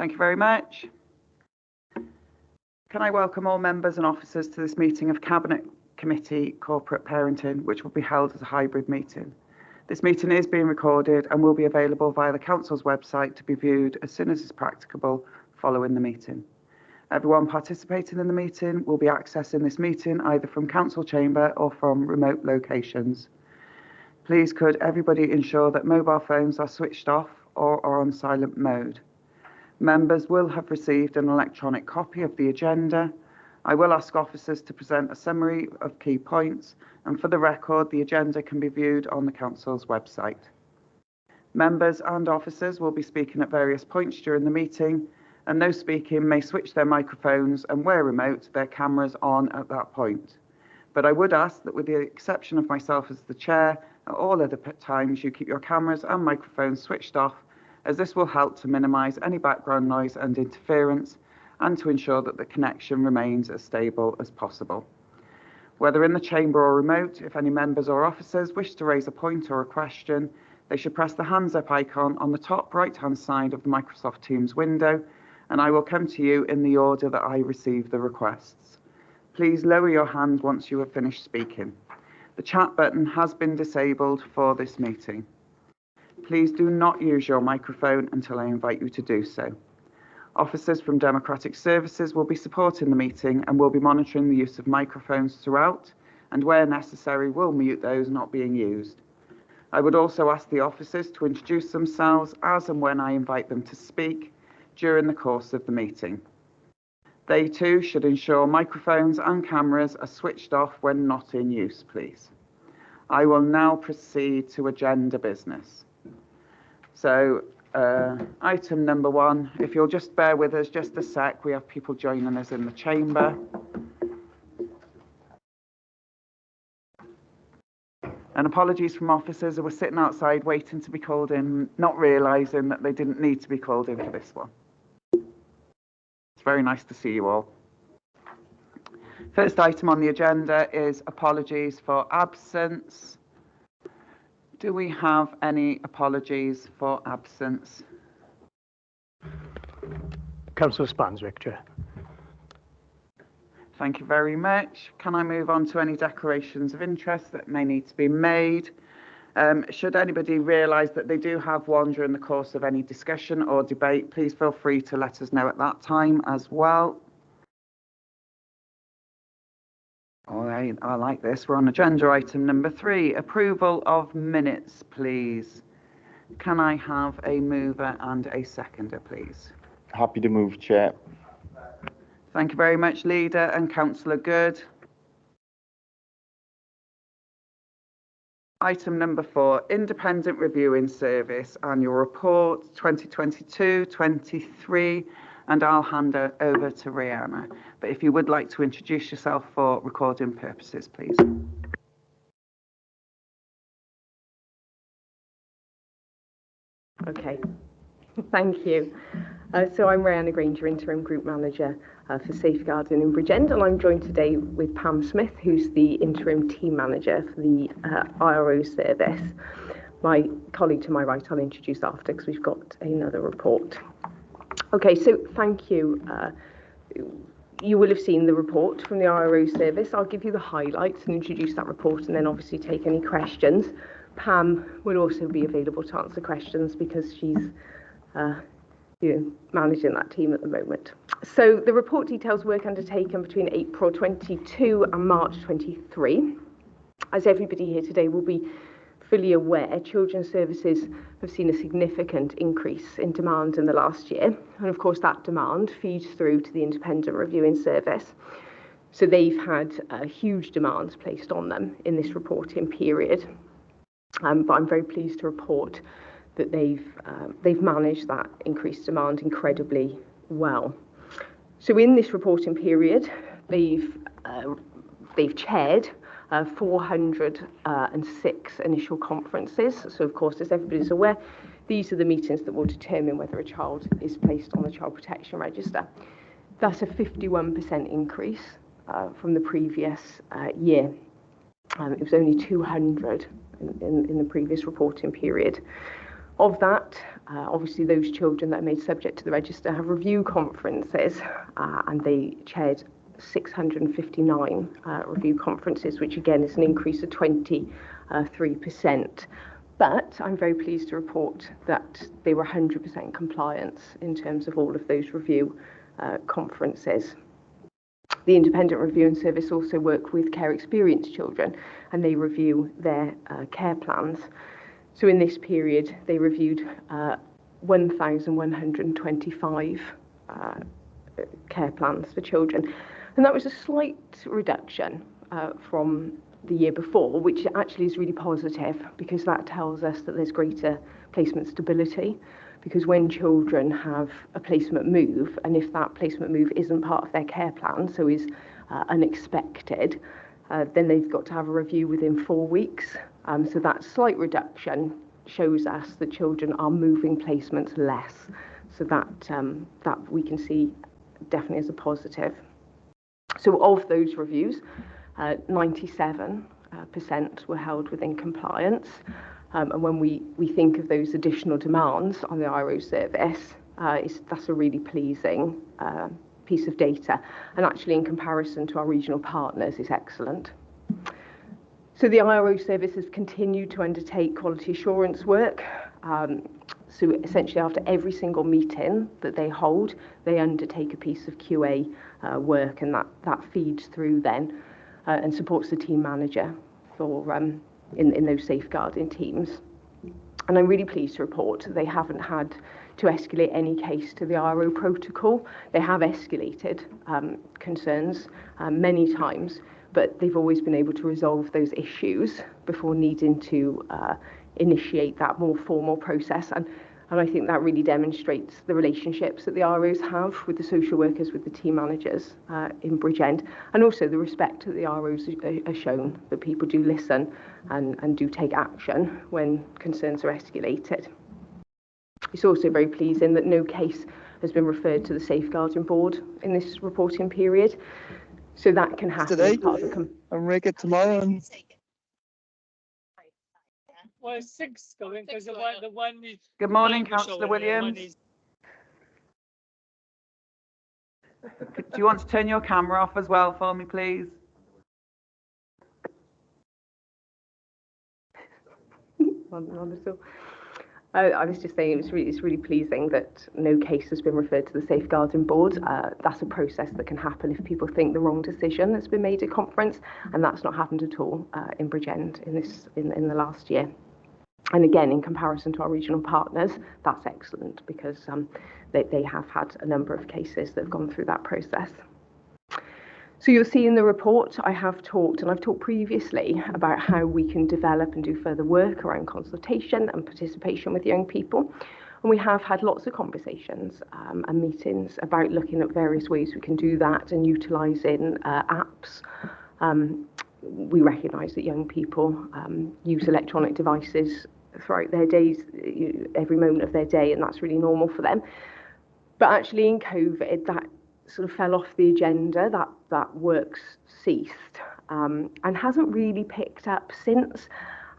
Thank you very much. Can I welcome all members and officers to this meeting of Cabinet Committee Corporate Parenting, which will be held as a hybrid meeting. This meeting is being recorded and will be available via the Council's website to be viewed as soon as is practicable following the meeting. Everyone participating in the meeting will be accessing this meeting either from Council Chamber or from remote locations. Please could everybody ensure that mobile phones are switched off or are on silent mode. Members will have received an electronic copy of the agenda. I will ask officers to present a summary of key points, and for the record, the agenda can be viewed on the Council's website. Members and officers will be speaking at various points during the meeting, and those speaking may switch their microphones and, where remote, their cameras on at that point. But I would ask that, with the exception of myself as the chair, at all other times you keep your cameras and microphones switched off, as this will help to minimise any background noise and interference and to ensure that the connection remains as stable as possible. Whether in the chamber or remote, if any members or officers wish to raise a point or a question, they should press the hands up icon on the top right-hand side of the Microsoft Teams window, and I will come to you in the order that I receive the requests. Please lower your hand once you have finished speaking. The chat button has been disabled for this meeting. Please do not use your microphone until I invite you to do so. Officers from Democratic Services will be supporting the meeting and will be monitoring the use of microphones throughout, and where necessary will mute those not being used. I would also ask the officers to introduce themselves as and when I invite them to speak during the course of the meeting. They too should ensure microphones and cameras are switched off when not in use, please. I will now proceed to agenda business. So, item number 1, if you'll just bear with us just a sec, we have people joining us in the chamber. And apologies from officers who were sitting outside waiting to be called in, not realising that they didn't need to be called in for this one. It's very nice to see you all. First item on the agenda is apologies for absence. Do we have any apologies for absence? Councillor Spanswick, Chair. Thank you very much. Can I move on to any declarations of interest that may need to be made? Should anybody realise that they do have one during the course of any discussion or debate, please feel free to let us know at that time as well. All right, I like this. We're on agenda item number 3, approval of minutes, please. Can I have a mover and a seconder, please? Happy to move, Chair. Thank you very much, Leader and Councillor Good. Item number 4, Independent Reviewing Service Annual Report 2022-23, and I'll hand it over to Rihanna. But if you would like to introduce yourself for recording purposes, please. Okay, thank you. So I'm Rihanna Granger, Interim Group Manager for Safeguarding in Bridgend, and I'm joined today with Pam Smith, who's the Interim Team Manager for the IRO service. My colleague to my right I'll introduce after, because we've got another report. Okay, so thank you. You will have seen the report from the IRO service. I'll give you the highlights and introduce that report, and then obviously take any questions. Pam will also be available to answer questions because she's managing that team at the moment. So the report details work undertaken between April 22 and March 23. As everybody here today will be fully aware, Children's Services have seen a significant increase in demand in the last year, and of course that demand feeds through to the Independent Reviewing Service. So they've had huge demands placed on them in this reporting period, but I'm very pleased to report that they've managed that increased demand incredibly well. So in this reporting period, they've chaired 406 initial conferences. So of course, as everybody's aware, these are the meetings that will determine whether a child is placed on the Child Protection Register. That's a 51% increase from the previous year. It was only 200 in the previous reporting period. Of that, obviously those children that are made subject to the register have review conferences, and they chaired 659 review conferences, which again is an increase of 23%. But I'm very pleased to report that they were 100% compliance in terms of all of those review conferences. The Independent Reviewing Service also work with care experienced children, and they review their care plans. So in this period, they reviewed 1,125 care plans for children. And that was a slight reduction from the year before, which actually is really positive, because that tells us that there's greater placement stability. Because when children have a placement move, and if that placement move isn't part of their care plan, so is unexpected, then they've got to have a review within 4 weeks. So that slight reduction shows us that children are moving placements less. So that we can see definitely as a positive. So of those reviews, 97% were held within compliance. And when we think of those additional demands on the IRO service, that's a really pleasing piece of data. And actually, in comparison to our regional partners, is excellent. So the IRO service has continued to undertake quality assurance work. So essentially, after every single meeting that they hold, they undertake a piece of QA work, and that feeds through then and supports the team manager for in those safeguarding teams. And I'm really pleased to report they haven't had to escalate any case to the IRO protocol. They have escalated concerns many times, but they've always been able to resolve those issues before needing to initiate that more formal process. And I think that really demonstrates the relationships that the ROs have with the social workers, with the team managers in Bridgend, and also the respect that the ROs are shown, that people do listen and do take action when concerns are escalated. It's also very pleasing that no case has been referred to the Safeguarding Board in this reporting period. So that can happen Today, as part of and make it tomorrow. And Well, 6 going because the one is. Good morning, Councillor Williams. Do you want to turn your camera off as well for me, please? I was just saying it's really pleasing that no case has been referred to the Safeguarding Board. That's a process that can happen if people think the wrong decision has been made at conference, and that's not happened at all in Bridgend in the last year. And again, in comparison to our regional partners, that's excellent, because they have had a number of cases that have gone through that process. So you'll see in the report, I've talked previously about how we can develop and do further work around consultation and participation with young people. And we have had lots of conversations and meetings about looking at various ways we can do that and utilising apps. We recognise that young people use electronic devices throughout their days, every moment of their day, and that's really normal for them. But actually in COVID, that sort of fell off the agenda, that work's ceased and hasn't really picked up since.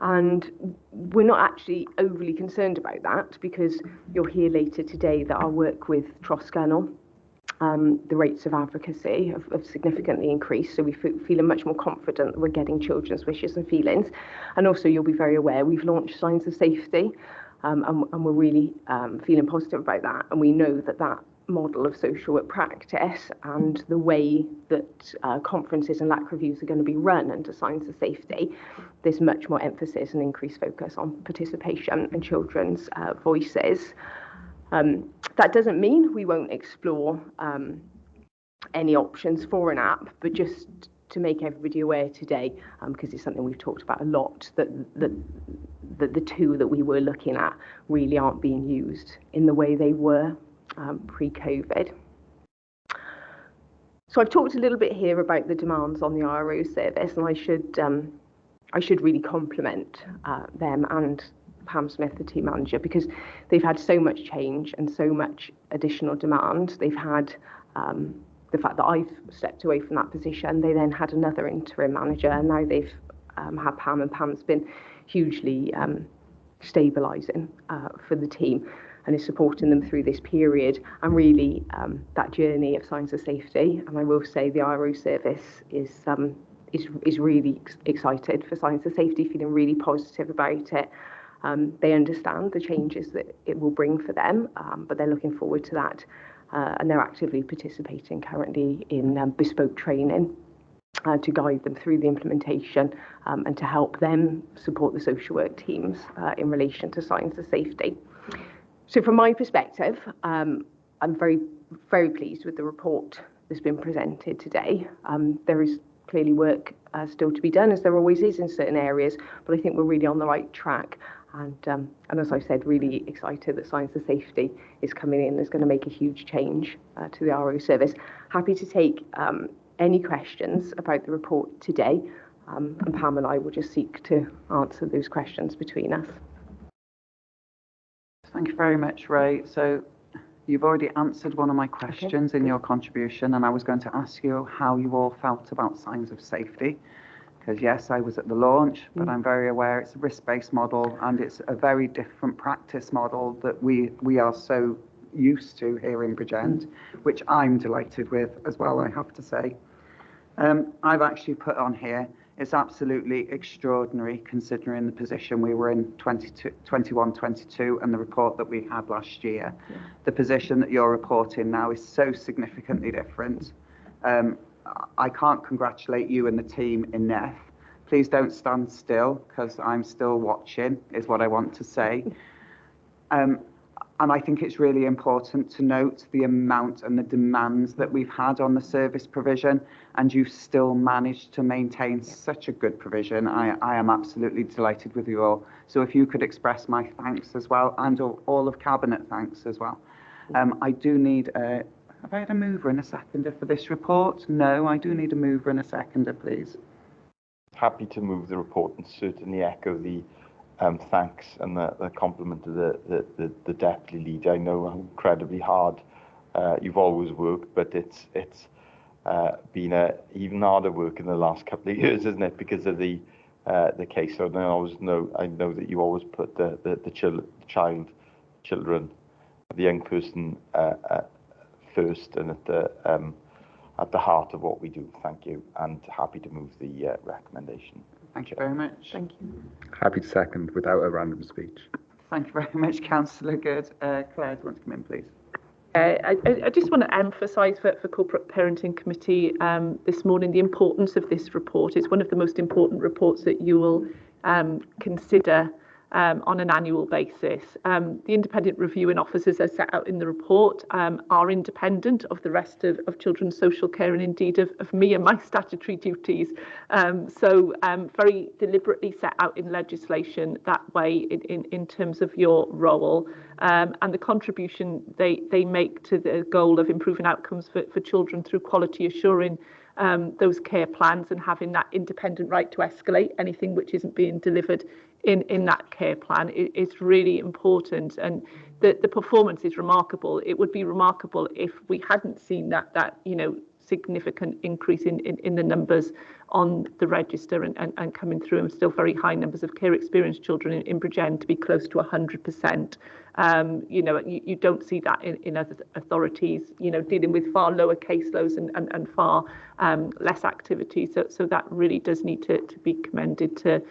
And we're not actually overly concerned about that, because you'll hear later today that our work with Trosgennel, the rates of advocacy have significantly increased, so we feel much more confident that we're getting children's wishes and feelings. And also, you'll be very aware, we've launched Signs of Safety, and we're really feeling positive about that. And we know that model of social work practice and the way that conferences and LAC reviews are going to be run under Signs of Safety, there's much more emphasis and increased focus on participation and children's voices. That doesn't mean we won't explore any options for an app, but just to make everybody aware today, because it's something we've talked about a lot, that the two that we were looking at really aren't being used in the way they were pre-COVID. So I've talked a little bit here about the demands on the IRO service, and I should really compliment them and Pam Smith, the team manager, because they've had so much change and so much additional demand. They've had the fact that I've stepped away from that position. They then had another interim manager, and now they've had Pam, and Pam's been hugely stabilising for the team, and is supporting them through this period and really that journey of signs of safety. And I will say the RO service is really excited for signs of safety, feeling really positive about it. They understand the changes that it will bring for them, but they're looking forward to that, and they're actively participating currently in bespoke training to guide them through the implementation and to help them support the social work teams in relation to signs of safety. So from my perspective, I'm very, very pleased with the report that's been presented today. There is clearly work still to be done, as there always is in certain areas, but I think we're really on the right track. And as I said, really excited that signs of safety is coming in. It's going to make a huge change to the RO service. Happy to take any questions about the report today, and Pam and I will just seek to answer those questions between us. Thank you very much, Ray. So you've already answered one of my questions in your contribution, and I was going to ask you how you all felt about signs of safety. Because yes, I was at the launch, but I'm very aware it's a risk-based model, and it's a very different practice model that we are so used to here in Bridgend, which I'm delighted with as well, I have to say. I've actually put on here, it's absolutely extraordinary considering the position we were in 21-22 and the report that we had last year. Yeah. The position that you're reporting now is so significantly different. I can't congratulate you and the team enough. Please don't stand still, because I'm still watching, is what I want to say. And I think it's really important to note the amount and the demands that we've had on the service provision, and you've still managed to maintain such a good provision. I am absolutely delighted with you all. So if you could express my thanks as well, and all of Cabinet thanks as well. I do need a... Have I had a mover and a seconder for this report? No, I do need a mover and a seconder, please. Happy to move the report and certainly echo the thanks and the compliment to the deputy lead. I know how incredibly hard you've always worked, but it's been even harder work in the last couple of years, isn't it? Because of the case. So I know that you always put the children, the young person first and at the heart of what we do. Thank you, and happy to move the recommendation. Thank you very much. Thank you. Happy to second without a random speech. Thank you very much, Councillor Good. Claire, do you want to come in, please? I just want to emphasise for Corporate Parenting Committee this morning the importance of this report. It's one of the most important reports that you will consider on an annual basis. The independent reviewing officers, as set out in the report, are independent of the rest of children's social care and indeed of me and my statutory duties. So very deliberately set out in legislation that way in terms of your role and the contribution they make to the goal of improving outcomes for children through quality assuring those care plans and having that independent right to escalate anything which isn't being delivered in that care plan is really important, and the performance is remarkable. It would be remarkable if we hadn't seen that significant increase in the numbers on the register and coming through, and still very high numbers of care experienced children in Bridgend to be close to 100%. You don't see that in other authorities, dealing with far lower caseloads and far less activity. So that really does need to be commended to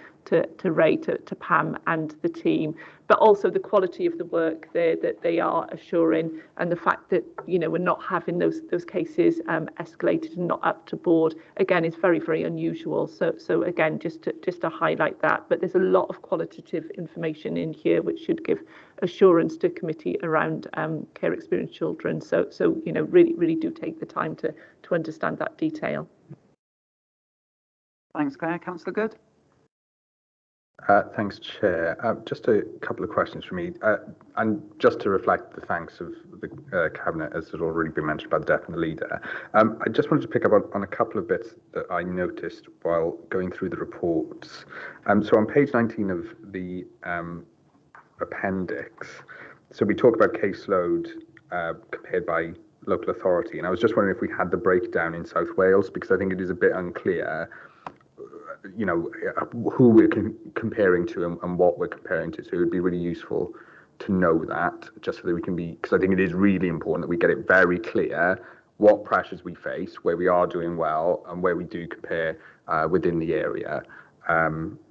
Ray, to Pam and the team, but also the quality of the work that they are assuring, and the fact that we're not having those cases escalated and not up to board again is very, very unusual. So again, just to highlight that. But there's a lot of qualitative information in here which should give assurance to committee around care experienced children. So really do take the time to understand that detail. Thanks, Claire. Councillor Good. Thanks, Chair. Just a couple of questions from me, and just to reflect the thanks of the Cabinet, as has already been mentioned by the Deputy Leader. I just wanted to pick up on a couple of bits that I noticed while going through the reports. So on page 19 of the appendix, so we talk about caseload compared by local authority, and I was just wondering if we had the breakdown in South Wales, because I think it is a bit unclear you know, who we're comparing to and what we're comparing to. So it would be really useful to know that, just so that we can be, because I think it is really important that we get it very clear what pressures we face, where we are doing well, and where we do compare within the area.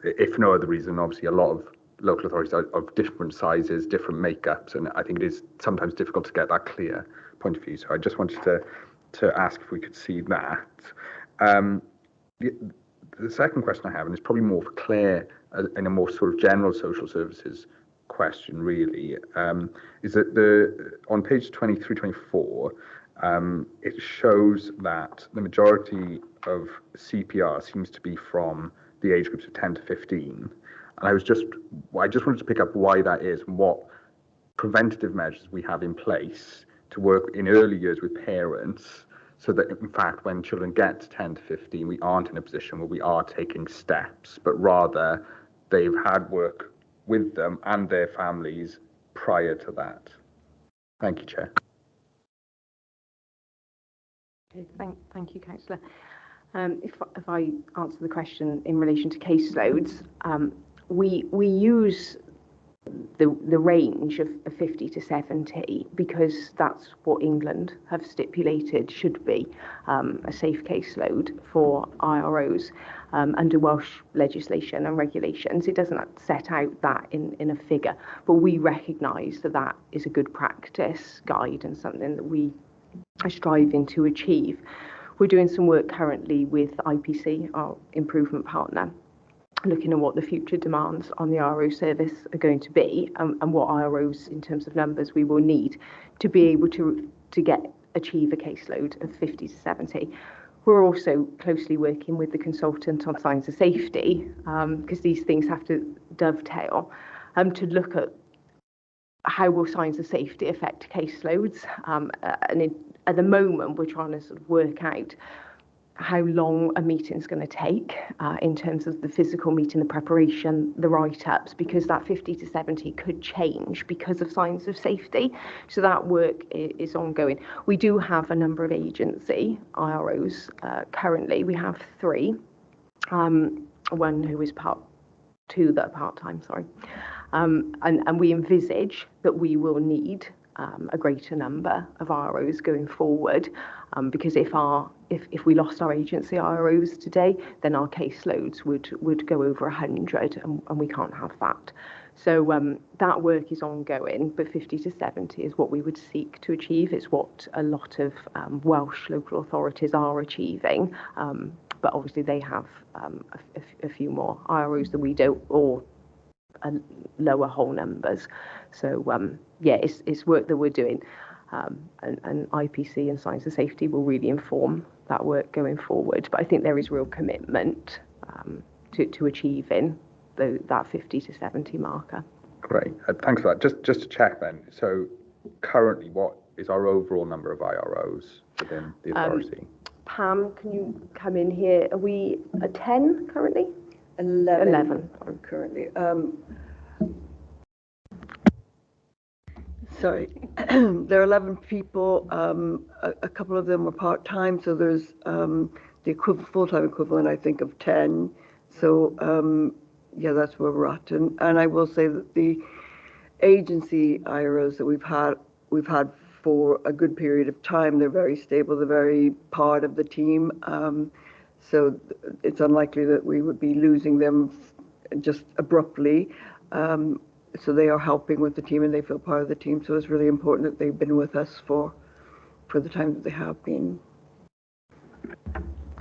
If no other reason, obviously a lot of local authorities are of different sizes, different makeups, and I think it is sometimes difficult to get that clear point of view. So I just wanted to ask if we could see that. The second question I have, and it's probably more for Claire in a more sort of general social services question, really, is that on page 23, 24, it shows that the majority of CPR seems to be from the age groups of 10 to 15. And I just wanted to pick up why that is and what preventative measures we have in place to work in early years with parents, so that in fact when children get to 10 to 15, we aren't in a position where we are taking steps, but rather they've had work with them and their families prior to that. Thank you, Chair. Okay, thank you, Councillor. If I answer the question in relation to caseloads, we use the range of 50 to 70 because that's what England have stipulated should be a safe caseload for IROs under Welsh legislation and regulations. It doesn't set out that in a figure, but we recognise that that is a good practice guide and something that we are striving to achieve. We're doing some work currently with IPC, our improvement partner, looking at what the future demands on the IRO service are going to be, and what IROs in terms of numbers we will need to be able to achieve a caseload of 50 to 70. We're also closely working with the consultant on signs of safety, because these things have to dovetail, to look at how will signs of safety affect caseloads. At the moment, we're trying to sort of work out how long a meeting's going to take in terms of the physical meeting, the preparation, the write-ups, because that 50 to 70 could change because of signs of safety. So that work is ongoing. We do have a number of agency IROs currently. We have 3, one who is two that are part-time, sorry. And we envisage that we will need a greater number of IROs going forward, because if we lost our agency IROs today, then our caseloads would go over 100, and we can't have that. So that work is ongoing, but 50 to 70 is what we would seek to achieve. It's what a lot of Welsh local authorities are achieving, but obviously they have a few more IROs than we do, or lower whole numbers. So yeah, it's work that we're doing, and IPC and signs of safety will really inform that work going forward. But I think there is real commitment to achieving that 50 to 70 marker. Great, thanks for that. Just to check then, so currently what is our overall number of IROs within the authority? Pam, can you come in here? Are we at 10 currently? 11 currently. Sorry, there are 11 people. A couple of them were part-time, so there's the full-time equivalent, I think, of 10. So yeah, that's where we're at. And I will say that the agency IROs that we've had for a good period of time, they're very stable. They're very part of the team. So it's unlikely that we would be losing them just abruptly. So they are helping with the team and they feel part of the team. So it's really important that they've been with us for the time that they have been.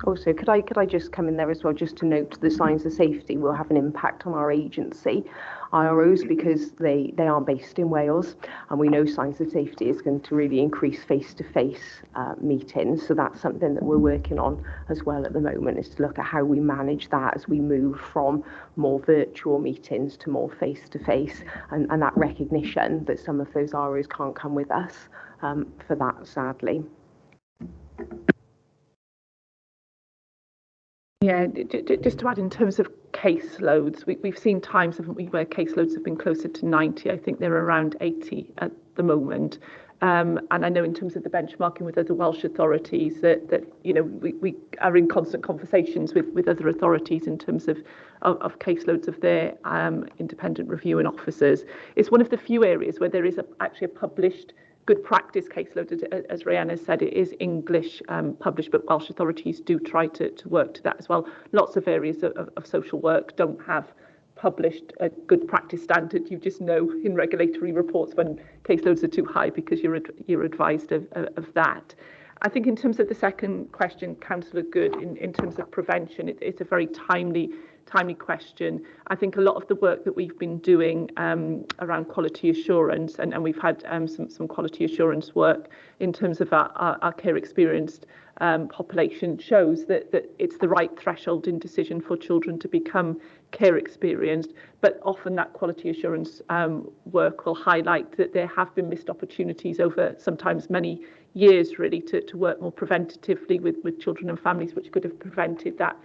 Also, could I just come in there as well, just to note the signs of safety will have an impact on our agency IROs, because they are based in Wales, and we know signs of safety is going to really increase face-to-face meetings. So that's something that we're working on as well at the moment, is to look at how we manage that as we move from more virtual meetings to more face-to-face, and that recognition that some of those IROs can't come with us for that, sadly. Yeah, just to add in terms of caseloads, we've seen times, haven't we, where caseloads have been closer to 90. I think they're around 80 at the moment. And I know in terms of the benchmarking with other Welsh authorities that you know, we are in constant conversations with other authorities in terms of caseloads of their independent reviewing officers. It's one of the few areas where there is actually a published good practice caseload. As Rhiannon said, it is English published, but Welsh authorities do try to work to that as well. Lots of areas of social work don't have published a good practice standard. You just know in regulatory reports when caseloads are too high because you're advised of that. I think in terms of the second question, Councillor Good, in terms of prevention, it's a very timely question. I think a lot of the work that we've been doing around quality assurance, and we've had some quality assurance work in terms of our care experienced population, shows that it's the right threshold in decision for children to become care experienced, but often that quality assurance work will highlight that there have been missed opportunities over sometimes many years really to work more preventatively with children and families, which could have prevented that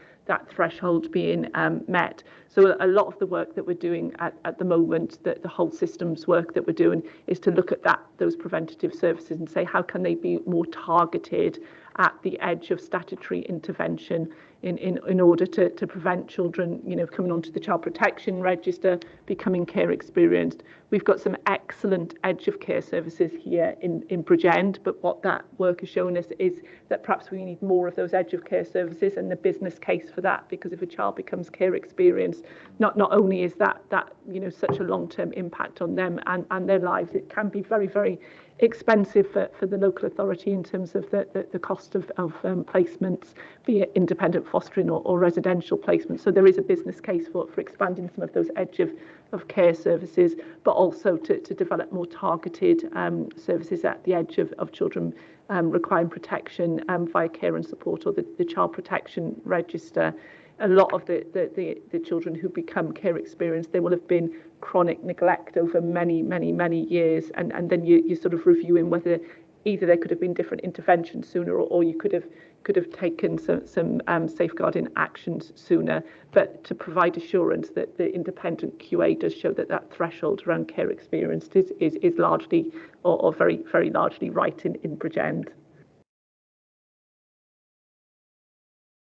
threshold being met. So a lot of the work that we're doing at the moment, the whole systems work that we're doing, is to look at those preventative services and say how can they be more targeted at the edge of statutory intervention in order to prevent children, you know, coming onto the child protection register, becoming care experienced. We've got some excellent edge of care services here in Bridgend, but what that work has shown us is that perhaps we need more of those edge of care services and the business case for that, because if a child becomes care experienced, not only is that you know, such a long-term impact on them and their lives, it can be very, very expensive for the local authority in terms of the cost of placements, be it independent fostering or residential placements. So there is a business case for expanding some of those edge of care services, but also to develop more targeted services at the edge of children requiring protection via care and support or the child protection register. A lot of the children who become care experienced, they will have been chronic neglect over many years, and then you're sort of reviewing whether either there could have been different interventions sooner or you could have taken some safeguarding actions sooner. But to provide assurance that the independent QA does show that threshold around care experienced is largely or very largely right in Bridgend.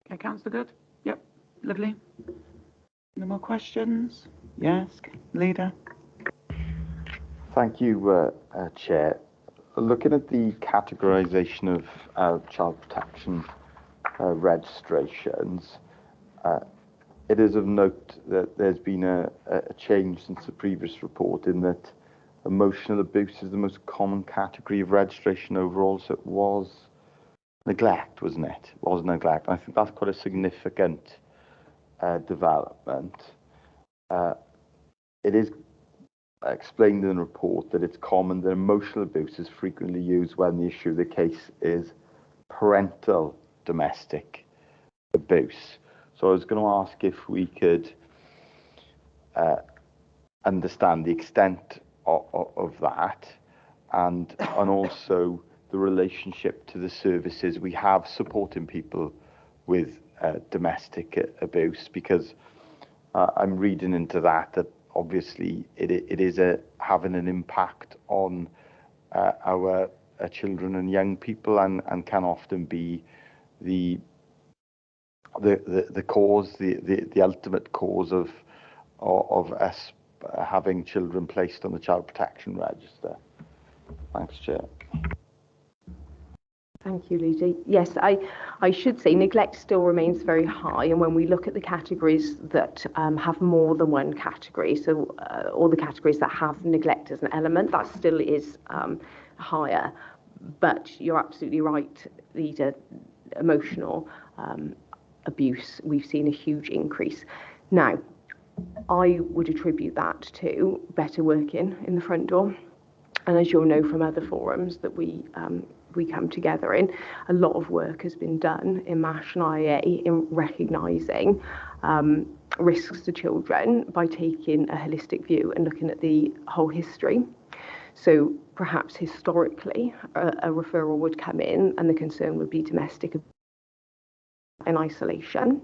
Okay, Councillor Good. Yep, lovely. No more questions? Yes, Leader. Thank you, Chair. Looking at the categorisation of child protection registrations, it is of note that there's been a change since the previous report in that emotional abuse is the most common category of registration overall. So it was neglect, wasn't it? It was neglect. I think that's quite a significant development. It is explained in the report that it's common that emotional abuse is frequently used when the issue of the case is parental domestic abuse. So I was going to ask if we could understand the extent of that and also the relationship to the services we have supporting people with domestic abuse, because I'm reading into that obviously it is having an impact on our children and young people, and can often be the cause, the ultimate cause of us having children placed on the child protection register. Thanks, Chair. Thank you, Lucy. Yes, I should say neglect still remains very high, and when we look at the categories that have more than one category, so all the categories that have neglect as an element, that still is higher. But you're absolutely right, Leader, emotional abuse, we've seen a huge increase. Now, I would attribute that to better working in the front door, and as you'll know from other forums that we come together in, a lot of work has been done in MASH and IA in recognising risks to children by taking a holistic view and looking at the whole history. So perhaps historically a referral would come in and the concern would be domestic in isolation.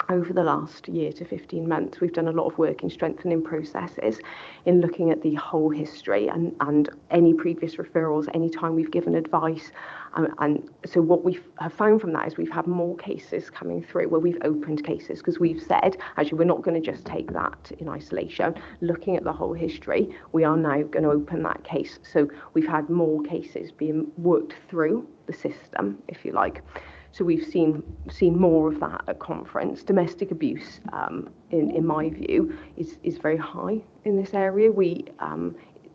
over the last year to 15 months, we've done a lot of work in strengthening processes, in looking at the whole history and any previous referrals, any time we've given advice. And so what we have found from that is we've had more cases coming through where we've opened cases, because we've said, actually, we're not going to just take that in isolation. Looking at the whole history, we are now going to open that case. So we've had more cases being worked through the system, if you like. So we've seen more of that at conference. Domestic abuse, in my view, is very high in this area.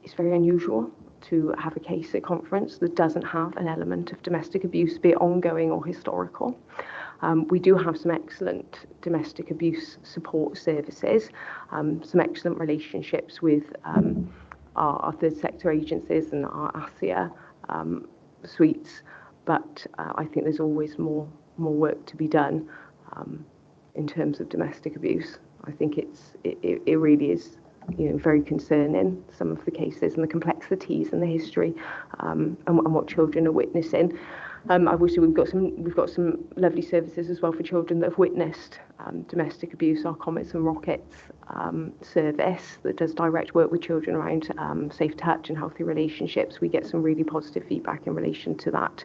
It's very unusual to have a case at conference that doesn't have an element of domestic abuse, be it ongoing or historical. We do have some excellent domestic abuse support services, some excellent relationships with our third sector agencies and our ASIA suites. But I think there's always more work to be done in terms of domestic abuse. I think it really is, very concerning, some of the cases and the complexities and the history and what children are witnessing. Obviously, we've got some lovely services as well for children that have witnessed domestic abuse. Our Comets and Rockets service that does direct work with children around safe touch and healthy relationships. We get some really positive feedback in relation to that.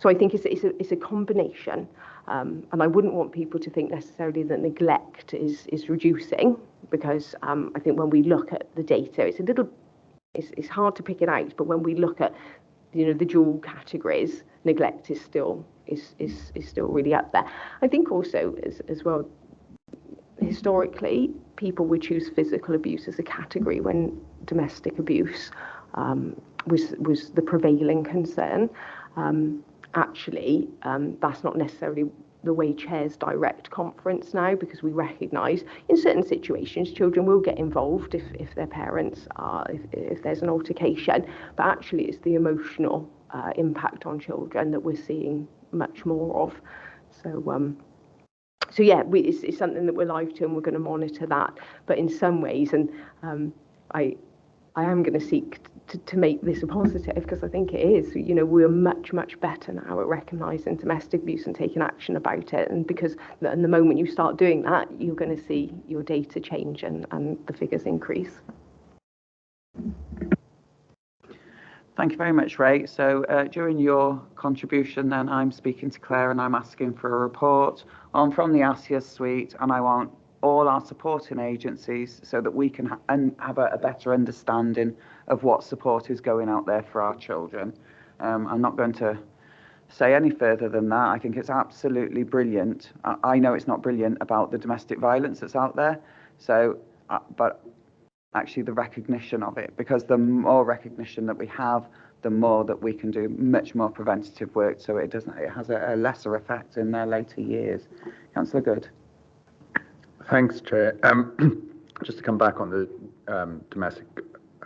So I think it's a combination, and I wouldn't want people to think necessarily that neglect is reducing, because I think when we look at the data, it's hard to pick it out. But when we look at the dual categories, neglect is still really up there. I think also as well, historically, people would choose physical abuse as a category when domestic abuse was the prevailing concern. Actually, that's not necessarily the way chairs direct conference now, because we recognise in certain situations children will get involved if their parents are, if there's an altercation, but actually it's the emotional impact on children that we're seeing much more of. So yeah, it's something that we're live to, and we're going to monitor that. But in some ways, and I am going to seek to make this a positive, because I think it is. We're much better now at recognising domestic abuse and taking action about it. And because the moment you start doing that, you're going to see your data change and the figures increase. Thank you very much, Ray. So during your contribution then, I'm speaking to Claire and I'm asking for a report from the ASIA suite, and I want all our supporting agencies so that we can have a better understanding of what support is going out there for our children. I'm not going to say any further than that. I think it's absolutely brilliant. I know it's not brilliant about the domestic violence that's out there. So, but actually the recognition of it, because the more recognition that we have, the more that we can do much more preventative work, so it has a lesser effect in their later years. Councillor Good. Thanks, Chair. Just to come back on the domestic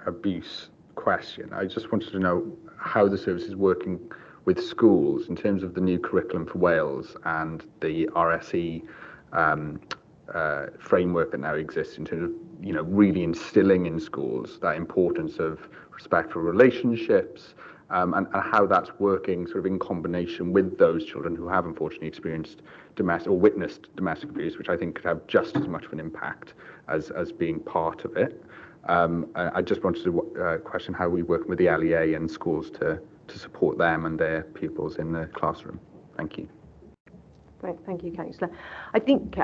abuse question, I just wanted to know how the service is working with schools in terms of the new curriculum for Wales and the RSE framework that now exists in terms of really instilling in schools that importance of respectful relationships, and how that's working sort of in combination with those children who have unfortunately experienced domestic or witnessed domestic abuse, which I think could have just as much of an impact as being part of it. I just wanted to question how we work with the LEA and schools to support them and their pupils in the classroom. Thank you. Thank you, Councillor. I think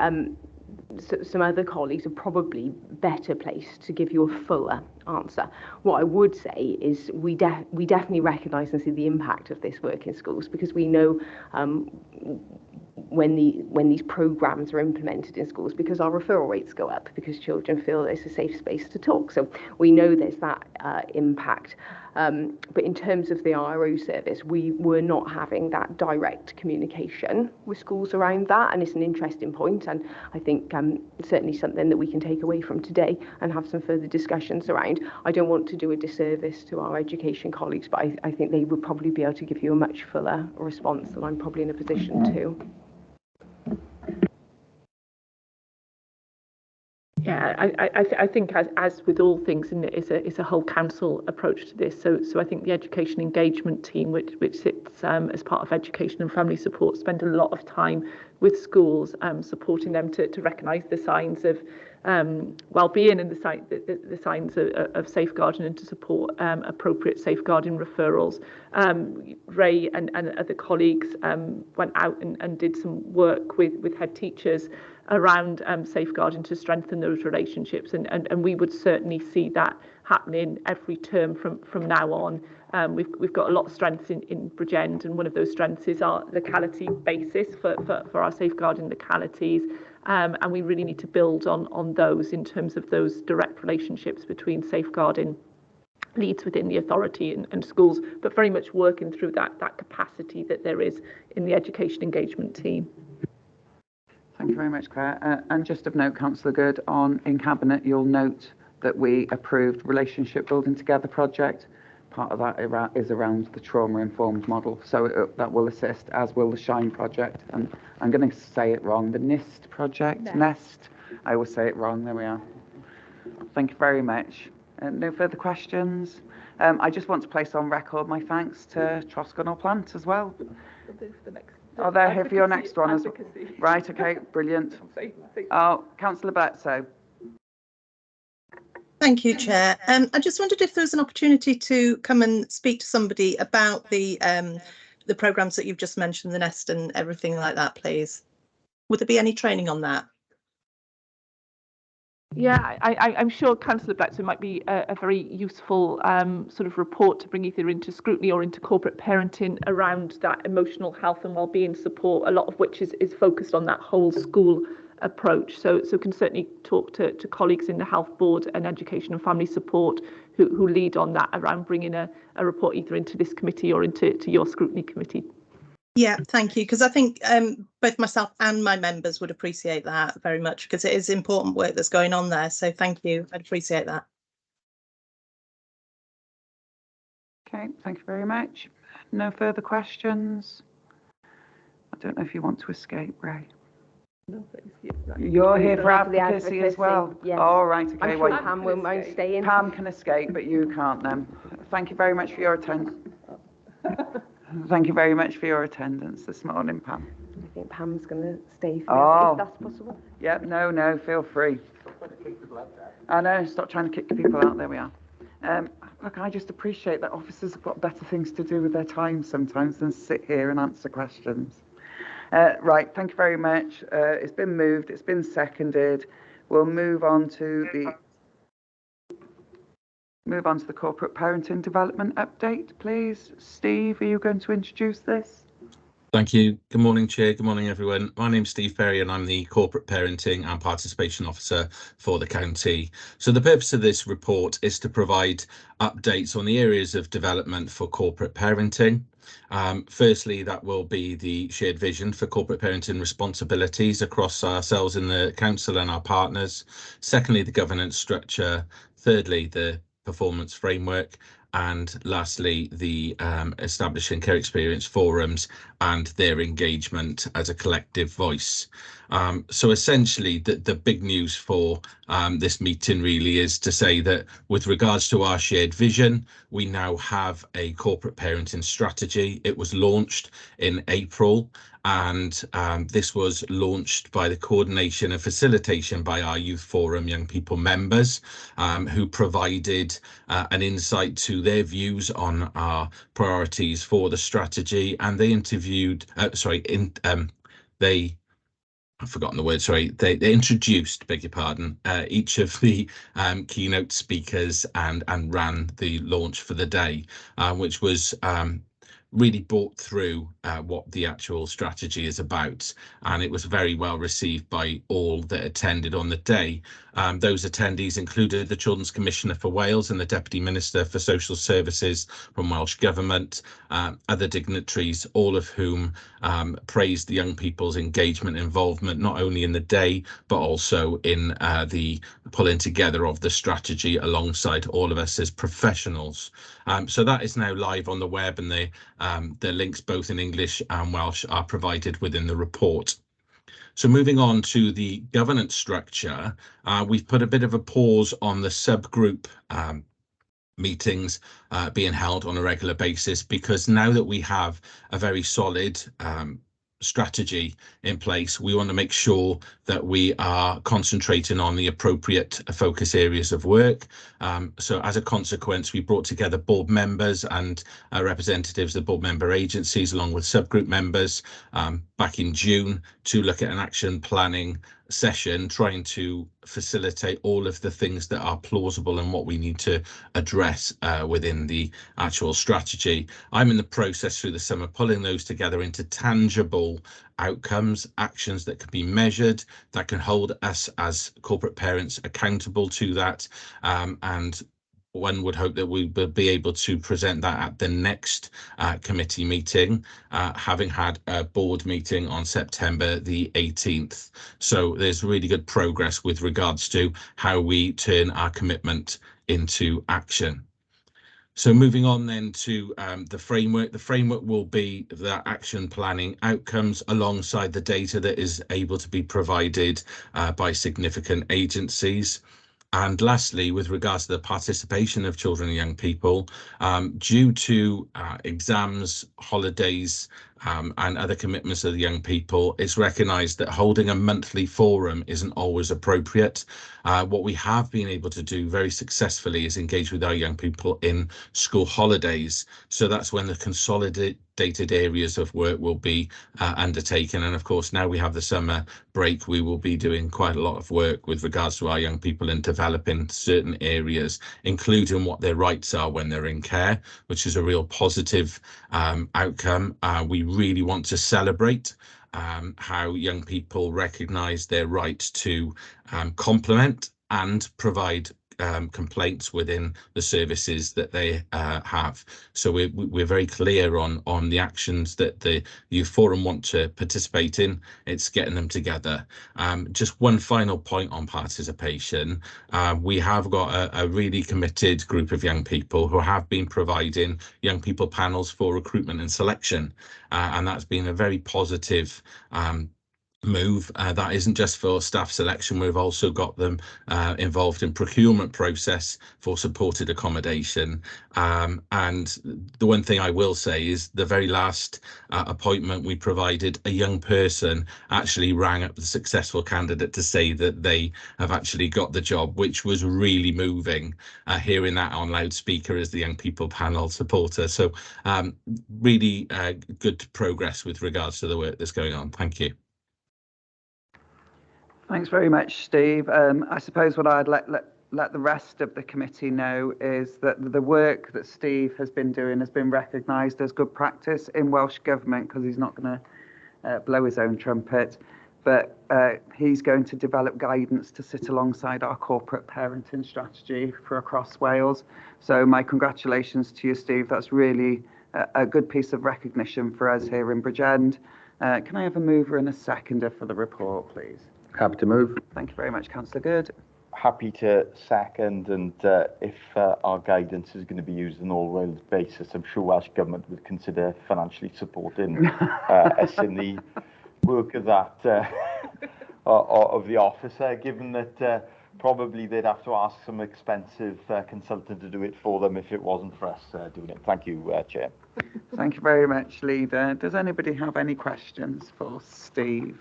some other colleagues are probably better placed to give you a fuller answer. What I would say is we definitely recognise and see the impact of this work in schools, because we know when these programmes are implemented in schools, because our referral rates go up, because children feel it's a safe space to talk. So we know there's that impact. But in terms of the RO service, we were not having that direct communication with schools around that, and it's an interesting point, and I think certainly something that we can take away from today and have some further discussions around. I don't want to do a disservice to our education colleagues, but I think they would probably be able to give you a much fuller response than I'm probably in a position to. Yeah, I think as with all things, and it's a whole council approach to this. So I think the education engagement team, which sits as part of education and family support, spend a lot of time with schools, supporting them to recognise the signs of well-being and the signs of safeguarding, and to support appropriate safeguarding referrals. Ray and other colleagues went out and did some work with head teachers around safeguarding to strengthen those relationships, and we would certainly see that happening every term from now on. We've got a lot of strengths in Bridgend, and one of those strengths is our locality basis for our safeguarding localities, and we really need to build on those in terms of those direct relationships between safeguarding leads within the authority and schools, but very much working through that capacity that there is in the education engagement team. Thank you very much, Claire. And just of note, Councillor Good, in Cabinet, you'll note that we approved Relationship Building Together project. Part of that is around the trauma-informed model, so that will assist, as will the SHINE project. And I'm going to say it wrong, the NIST project, Nest. I will say it wrong, there we are. Thank you very much. No further questions. I just want to place on record my thanks to Troscanol Plant as well. Oh, they're here for your next one as well. Right, okay, brilliant. Oh, Councillor Bledsoe. Thank you, Chair. I just wondered if there was an opportunity to come and speak to somebody about the programmes that you've just mentioned, the Nest and everything like that, please. Would there be any training on that? Yeah, I'm sure Councillor Bledsoe might be a very useful sort of report to bring either into scrutiny or into corporate parenting around that emotional health and wellbeing support, a lot of which is focused on that whole school approach. So can certainly talk to colleagues in the Health Board and Education and Family Support who lead on that around bringing a report either into this committee or into your scrutiny committee. Yeah, thank you, because I think both myself and my members would appreciate that very much, because it is important work that's going on there. So thank you, I'd appreciate that. Okay, thank you very much. No further questions. I don't know if you want to escape, Ray. No, thank you. You're here for For the advocacy as well? yeah. All right, okay. I'm sure Pam won't mind staying. Pam can escape, but you can't then. Thank you very much for your attendance. Thank you very much for your attendance this morning, Pam. I think Pam's going to stay for if that's possible. Yep, no, feel free. I know, stop trying to kick people out. There we are. Look, I just appreciate that officers have got better things to do with their time sometimes than sit here and answer questions. Right, thank you very much. It's been moved, it's been seconded. We'll move on to the corporate parenting development update, please. Steve, are you going to introduce this? Thank you. Good morning, Chair. Good morning, everyone. My name's Steve Perry and I'm the Corporate Parenting and Participation Officer for the county. So the purpose of this report is to provide updates on the areas of development for corporate parenting. Firstly, that will be the shared vision for corporate parenting responsibilities across ourselves in the council and our partners. Secondly, the governance structure. Thirdly, the performance framework. And lastly, the establishing care experience forums and their engagement as a collective voice. So essentially, the big news for this meeting really is to say that with regards to our shared vision, we now have a corporate parenting strategy. It was launched in April, and this was launched by the coordination and facilitation by our Youth Forum Young People members, who provided an insight to their views on our priorities for the strategy, and they interviewed, I've forgotten the word, sorry, they introduced, beg your pardon, each of the keynote speakers and ran the launch for the day, which was really brought through what the actual strategy is about, and it was very well received by all that attended on the day. Those attendees included the Children's Commissioner for Wales and the Deputy Minister for Social Services from Welsh Government, other dignitaries, all of whom praised the young people's engagement and involvement, not only in the day, but also in the pulling together of the strategy alongside all of us as professionals. So that is now live on the web, and the links both in English and Welsh are provided within the report. So moving on to the governance structure, we've put a bit of a pause on the subgroup meetings being held on a regular basis, because now that we have a very solid strategy in place, we want to make sure that we are concentrating on the appropriate focus areas of work. So as a consequence, we brought together board members and representatives of board member agencies along with subgroup members back in June to look at an action planning session, trying to facilitate all of the things that are plausible and what we need to address within the actual strategy. I'm in the process through the summer pulling those together into tangible outcomes, actions that can be measured, that can hold us as corporate parents accountable to that, and one would hope that we will be able to present that at the next committee meeting, having had a board meeting on September the 18th. So there's really good progress with regards to how we turn our commitment into action. So moving on then to the framework. The framework will be the action planning outcomes alongside the data that is able to be provided by significant agencies. And lastly, with regards to the participation of children and young people, due to exams, holidays, and other commitments of the young people, it's recognised that holding a monthly forum isn't always appropriate. What we have been able to do very successfully is engage with our young people in school holidays. So that's when the consolidated areas of work will be undertaken. And of course, now we have the summer break, we will be doing quite a lot of work with regards to our young people in developing certain areas, including what their rights are when they're in care, which is a real positive outcome. We really want to celebrate how young people recognise their right to complement and provide complaints within the services that they have. So we're very clear on the actions that the Youth Forum want to participate in. It's getting them together. Just one final point on participation. We have got a really committed group of young people who have been providing young people panels for recruitment and selection, and that's been a very positive move. That isn't just for staff selection. We've also got them involved in procurement process for supported accommodation. And the one thing I will say is the very last appointment we provided, a young person actually rang up the successful candidate to say that they have actually got the job, which was really moving, hearing that on loudspeaker as the young people panel supporter. So really good progress with regards to the work that's going on. Thank you. Thanks very much, Steve. I suppose what I'd let the rest of the committee know is that the work that Steve has been doing has been recognised as good practice in Welsh Government, because he's not going to blow his own trumpet, but he's going to develop guidance to sit alongside our corporate parenting strategy for across Wales. So my congratulations to you, Steve. That's really a good piece of recognition for us here in Bridgend. Can I have a mover and a seconder for the report, please? Happy to move. Thank you very much, Councillor Good. Happy to second, and if our guidance is going to be used on an all-Wales basis, I'm sure Welsh Government would consider financially supporting us in the work of that of the officer, given that probably they'd have to ask some expensive consultant to do it for them if it wasn't for us doing it. Thank you, Chair. Thank you very much, Leader. Does anybody have any questions for Steve?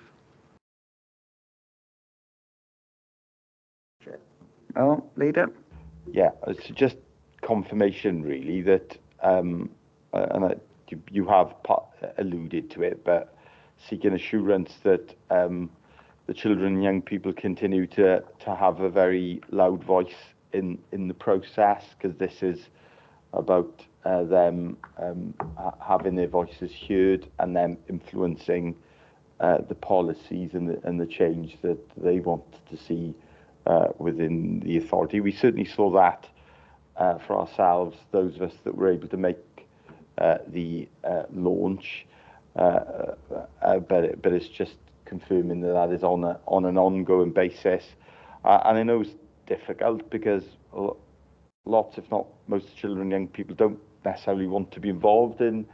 Oh, Leader? Yeah, it's just confirmation really that, you have alluded to it, but seeking assurance that the children and young people continue to have a very loud voice in the process, because this is about them having their voices heard and them influencing the policies and the change that they want to see within the authority. We certainly saw that for ourselves, those of us that were able to make the launch, but it's just confirming that is on an ongoing basis. And I know it's difficult because lots, if not most, children and young people don't necessarily want to be involved in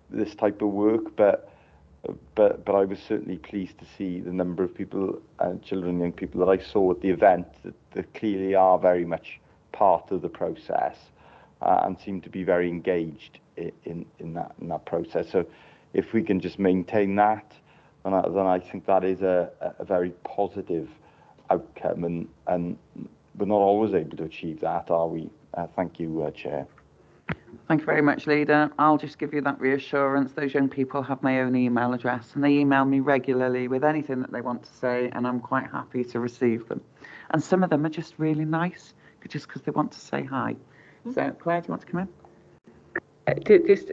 this type of work, but but I was certainly pleased to see the number of people, children and young people that I saw at the event that clearly are very much part of the process and seem to be very engaged in that process. So if we can just maintain that, then I think that is a very positive outcome, and we're not always able to achieve that, are we? Thank you, Chair. Thank you very much, Leader. I'll just give you that reassurance. Those young people have my own email address and they email me regularly with anything that they want to say, and I'm quite happy to receive them. And some of them are just really nice, just because they want to say hi. So, Claire, do you want to come in?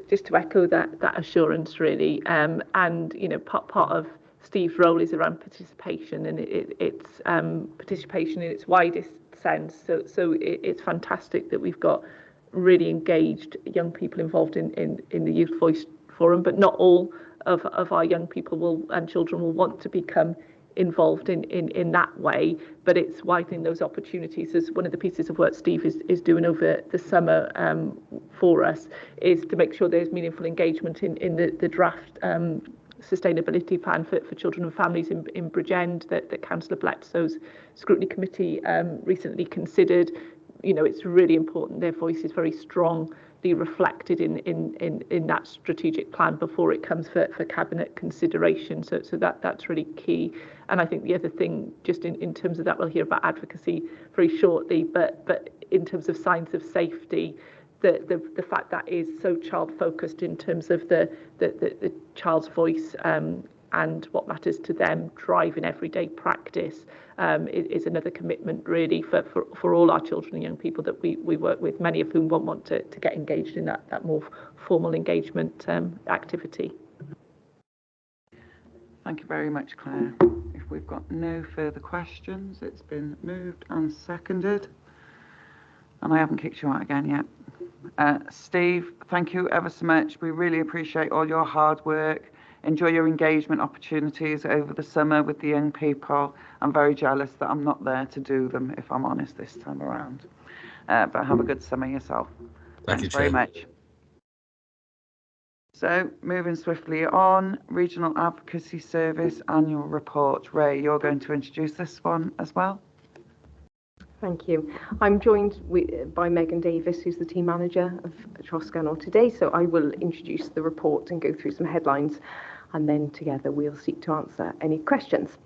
Just to echo that assurance, really, and you know, part of Steve's role is around participation, and it's participation in its widest sense. So it's fantastic that we've got really engaged young people involved in the Youth Voice Forum, but not all of our young people and children will want to become involved in that way, but it's widening those opportunities. As one of the pieces of work Steve is doing over the summer for us is to make sure there's meaningful engagement in the draft sustainability plan for children and families in Bridgend that Councillor Bledsow's scrutiny committee recently considered. You know, it's really important their voice is very strongly reflected in that strategic plan before it comes for cabinet consideration. So that's really key. And I think the other thing, just in terms of that, we'll hear about advocacy very shortly, but in terms of signs of safety, the fact that is so child focused in terms of the child's voice and what matters to them driving everyday practice is another commitment really for all our children and young people that we work with, many of whom won't want to get engaged in that more formal engagement activity. Thank you very much, Claire. If we've got no further questions, it's been moved and seconded. And I haven't kicked you out again yet. Steve, thank you ever so much. We really appreciate all your hard work. Enjoy your engagement opportunities over the summer with the young people. I'm very jealous that I'm not there to do them, if I'm honest, this time around. But have a good summer yourself. Thank you, very Chair. much. So, moving swiftly on, Regional Advocacy Service Annual Report. Ray, you're going to introduce this one as well. Thank you. I'm joined by Megan Davis, who's the team manager of Troscanol today, so I will introduce the report and go through some headlines, and then together we'll seek to answer any questions.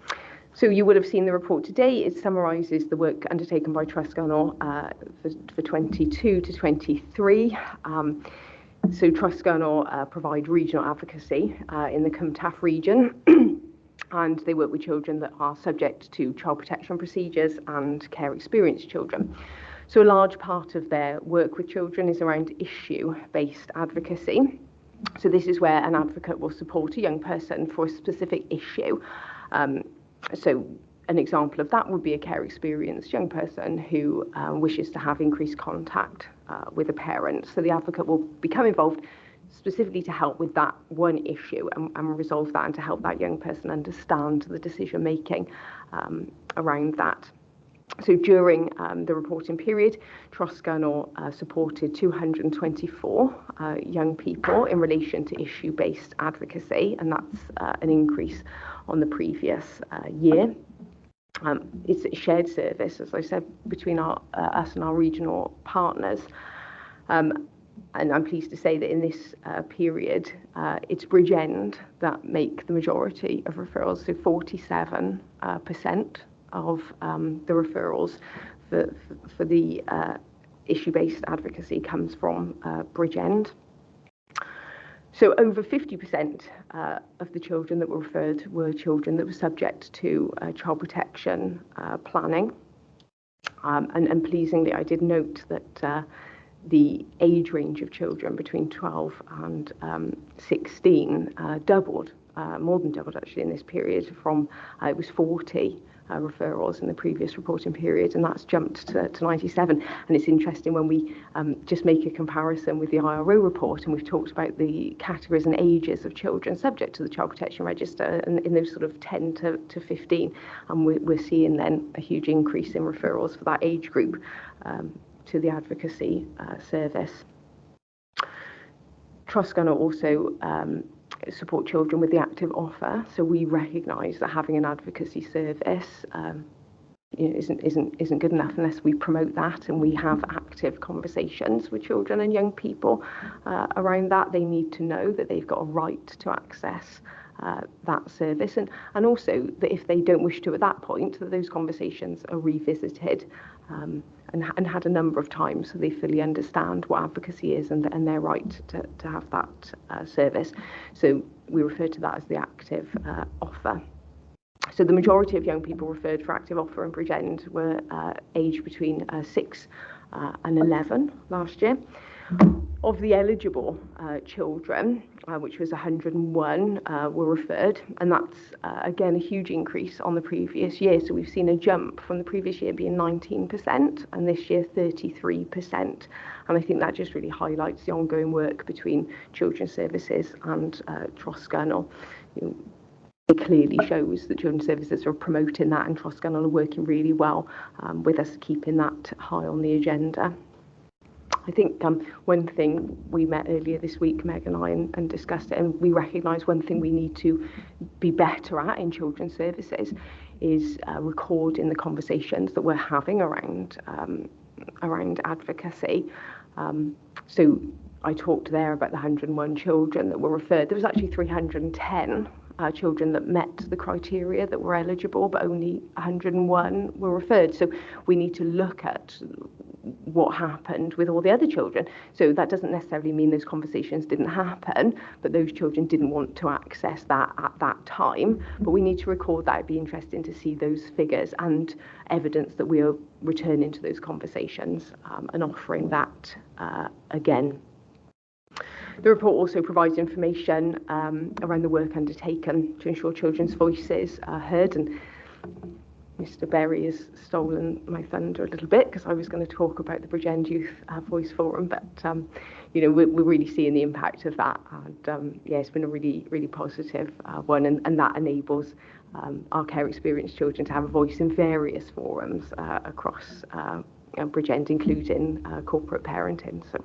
So you would have seen the report today. It summarises the work undertaken by Troscanol for 22 to 23. So Troscanol provide regional advocacy in the Cwm Taf region. And they work with children that are subject to child protection procedures and care experienced children. So a large part of their work with children is around issue-based advocacy. So this is where an advocate will support a young person for a specific issue. So an example of that would be a care experienced young person who wishes to have increased contact with a parent. So the advocate will become involved specifically to help with that one issue and resolve that, and to help that young person understand the decision making around that. So during the reporting period, Troscanol supported 224 young people in relation to issue-based advocacy, and that's an increase on the previous year. It's a shared service, as I said, between us and our regional partners. And I'm pleased to say that in this period, it's Bridgend that make the majority of referrals, so 47% of the referrals for the issue-based advocacy comes from Bridgend. So over 50% of the children that were referred were children that were subject to child protection planning. And pleasingly, I did note that the age range of children between 12 and 16 doubled, more than doubled actually in this period. From it was 40 referrals in the previous reporting period, and that's jumped to 97. And it's interesting when we just make a comparison with the IRO report, and we've talked about the categories and ages of children subject to the Child Protection Register, and in those sort of 10 to 15, and we're seeing then a huge increase in referrals for that age group to the advocacy service. Troscanol also support children with the active offer. So we recognise that having an advocacy service isn't good enough unless we promote that and we have active conversations with children and young people around that. They need to know that they've got a right to access that service, and also that if they don't wish to at that point, that those conversations are revisited and had a number of times, so they fully understand what advocacy is and their right to have that service. So we refer to that as the active offer. So the majority of young people referred for active offer in Bridgend were aged between 6 and 11 last year. Of the eligible children, which was 101, were referred, and that's again a huge increase on the previous year. So we've seen a jump from the previous year being 19% and this year 33%. And I think that just really highlights the ongoing work between Children's Services and Trosgynno. It clearly shows that Children's Services are promoting that, and Trosgynno are working really well with us, keeping that high on the agenda. I think one thing we met earlier this week, Meg and I, and discussed it, and we recognise one thing we need to be better at in Children's Services is recording the conversations that we're having around advocacy. So I talked there about the 101 children that were referred. There was actually 310 children that met the criteria that were eligible, but only 101 were referred. So we need to look at what happened with all the other children. So that doesn't necessarily mean those conversations didn't happen, but those children didn't want to access that at that time. But we need to record that. It'd be interesting to see those figures and evidence that we are returning to those conversations and offering that again. The report also provides information around the work undertaken to ensure children's voices are heard, and Mr. Berry has stolen my thunder a little bit because I was going to talk about the Bridgend Youth Voice Forum, but we're really seeing the impact of that, and it's been a really, really positive one, and that enables our care experienced children to have a voice in various forums across Bridgend, including corporate parenting. So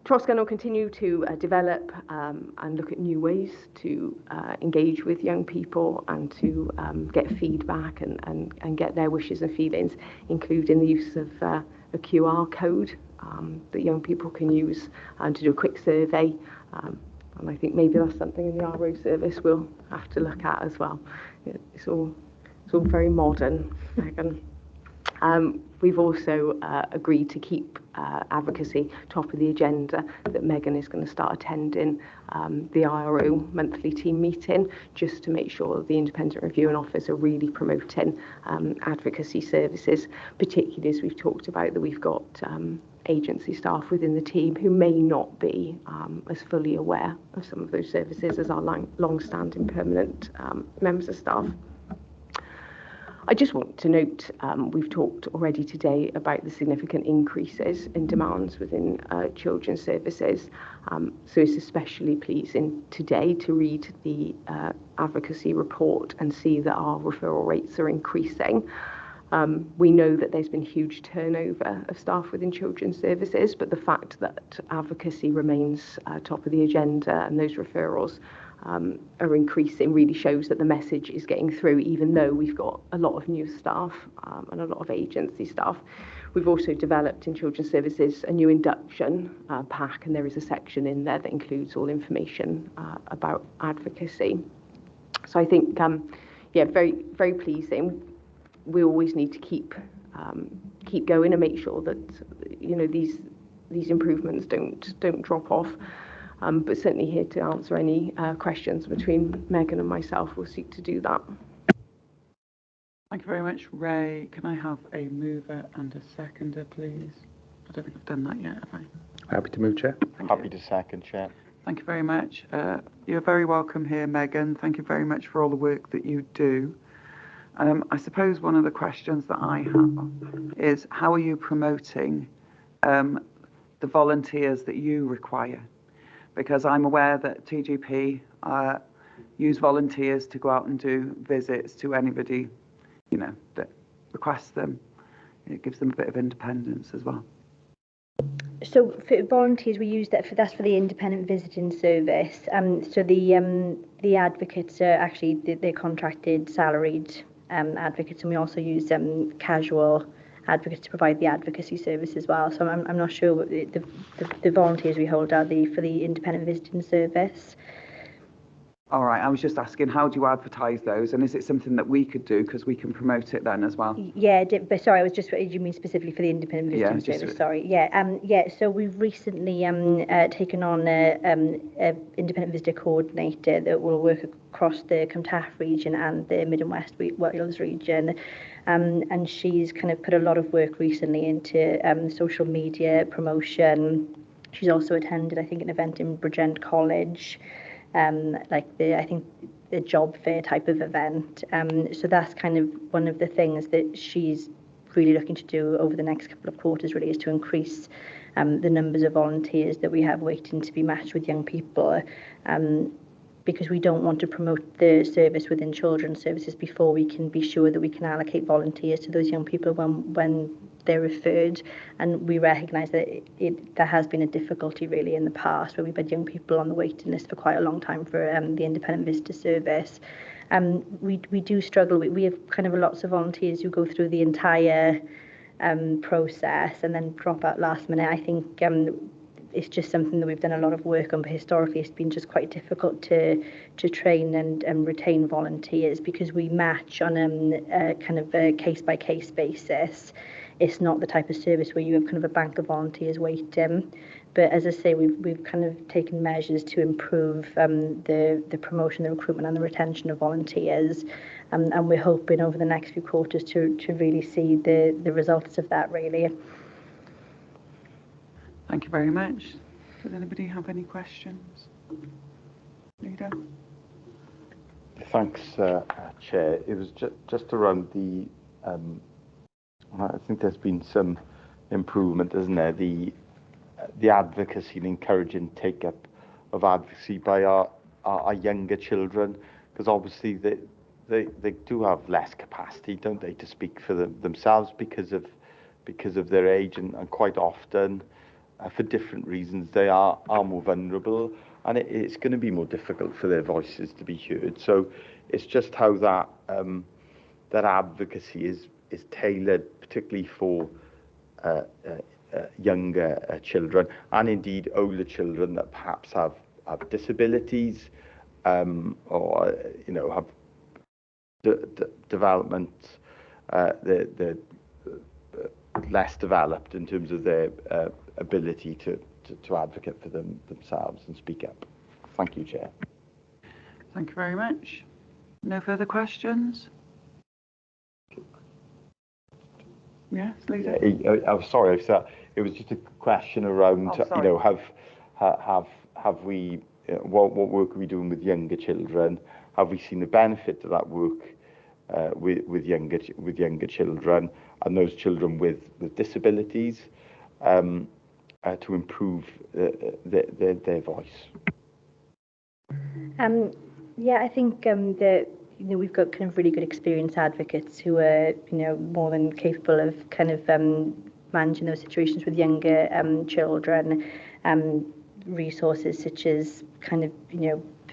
Trosgynno will continue to develop and look at new ways to engage with young people and to get feedback and get their wishes and feelings, including the use of a QR code that young people can use to do a quick survey. And I think maybe that's something in the RO service we'll have to look at as well. It's all very modern, Megan. We've also agreed to keep advocacy top of the agenda, that Megan is going to start attending the IRO monthly team meeting just to make sure the independent reviewing office are really promoting advocacy services, particularly as we've talked about that we've got agency staff within the team who may not be as fully aware of some of those services as our long-standing permanent members of staff. I just want to note, we've talked already today about the significant increases in demands within children's services. So it's especially pleasing today to read the advocacy report and see that our referral rates are increasing. We know that there's been huge turnover of staff within children's services, but the fact that advocacy remains top of the agenda and those referrals are increasing really shows that the message is getting through, even though we've got a lot of new staff and a lot of agency staff. We've also developed in Children's Services a new induction pack, and there is a section in there that includes all information about advocacy. So I think, very, very pleasing. We always need to keep going and make sure that these improvements don't drop off. But certainly here to answer any questions between Megan and myself. We'll seek to do that. Thank you very much, Ray. Can I have a mover and a seconder, please? I don't think I've done that yet, have I? Happy to move, Chair. Happy to second, Chair. Thank you very much. You're very welcome here, Megan. Thank you very much for all the work that you do. I suppose one of the questions that I have is, how are you promoting the volunteers that you require? Because I'm aware that TGP use volunteers to go out and do visits to anybody, that requests them. It gives them a bit of independence as well. So for volunteers, we use that's for the independent visiting service. So the advocates are actually they're contracted, salaried advocates, and we also use casual advocates to provide the advocacy service as well. So I'm not sure what the volunteers we hold are for the independent visiting service. All right, I was just asking, how do you advertise those, and is it something that we could do because we can promote it then as well? Yeah, but sorry, I was just, you mean specifically for the independent visiting service? Sorry, yeah. So we've recently taken on a independent visitor coordinator that will work across the Clontarf region and the Mid and West Wales region, and she's kind of put a lot of work recently into social media promotion. She's also attended, I think, an event in Bridgend College. I think the job fair type of event. So that's kind of one of the things that she's really looking to do over the next couple of quarters, really, is to increase the numbers of volunteers that we have waiting to be matched with young people, because we don't want to promote the service within children's services before we can be sure that we can allocate volunteers to those young people when they're referred. And we recognise that there has been a difficulty really in the past where we've had young people on the waiting list for quite a long time for the independent visitor service. We do struggle. We have kind of lots of volunteers who go through the entire process and then drop out last minute. I think it's just something that we've done a lot of work on, but historically it's been just quite difficult to train and retain volunteers because we match on a kind of a case-by-case basis. It's not the type of service where you have kind of a bank of volunteers waiting. But as I say, we've kind of taken measures to improve the promotion, the recruitment and the retention of volunteers. And we're hoping over the next few quarters to really see the results of that, really. Thank you very much. Does anybody have any questions? Leader? Thanks, Chair. It was just around the, I think there's been some improvement, isn't there? The advocacy and encouraging take-up of advocacy by our younger children, because obviously they do have less capacity, don't they, to speak for themselves because of their age, and quite often, for different reasons, they are more vulnerable, and it's going to be more difficult for their voices to be heard. So it's just how that advocacy is tailored, particularly for younger children, and indeed older children that perhaps have disabilities, or have development they're less developed in terms of their ability to advocate for themselves and speak up. Thank you, Chair. Thank you very much. No further questions? Yes, Leader. I'm sorry, it was just a question around, have we, what work are we doing with younger children? Have we seen the benefit of that work with younger children and those children with disabilities, to improve their voice? Yeah, I think that we've got kind of really good experienced advocates who are more than capable of kind of managing those situations with younger children. Resources such as kind of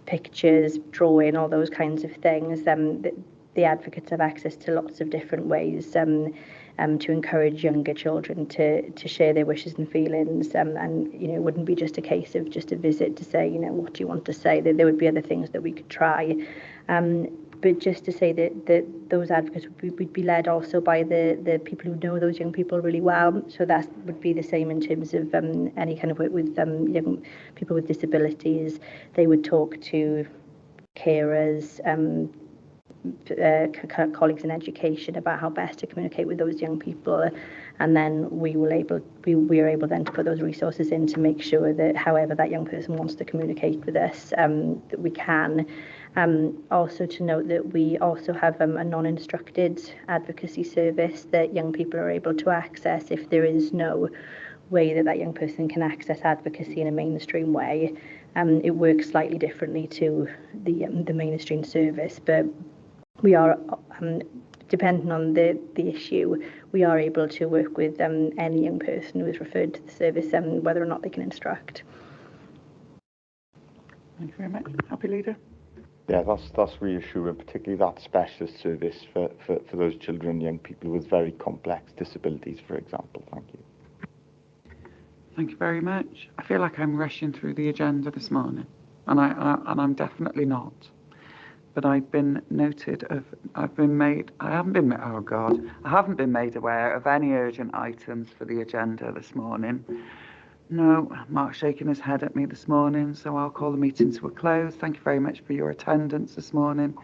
pictures, drawing, all those kinds of things. The advocates have access to lots of different ways to encourage younger children to share their wishes and feelings, and it wouldn't be just a case of just a visit to say what do you want to say. There would be other things that we could try, but just to say that those advocates would be led also by the people who know those young people really well. So that would be the same in terms of any kind of work with young people with disabilities. They would talk to carers, colleagues in education about how best to communicate with those young people, and then we are able then to put those resources in to make sure that however that young person wants to communicate with us, that we can. Also to note that we also have a non-instructed advocacy service that young people are able to access if there is no way that young person can access advocacy in a mainstream way. It works slightly differently to the mainstream service, but we are depending on the issue, we are able to work with any young person who is referred to the service and whether or not they can instruct. Thank you very much. Happy Leader? Yeah, that's reassuring, particularly that specialist service for those children and young people with very complex disabilities, for example. Thank you. Thank you very much. I feel like I'm rushing through the agenda this morning, and I'm definitely not. But I've been noted of, I haven't been made aware of any urgent items for the agenda this morning. No, Mark's shaking his head at me this morning, so I'll call the meeting to a close. Thank you very much for your attendance this morning.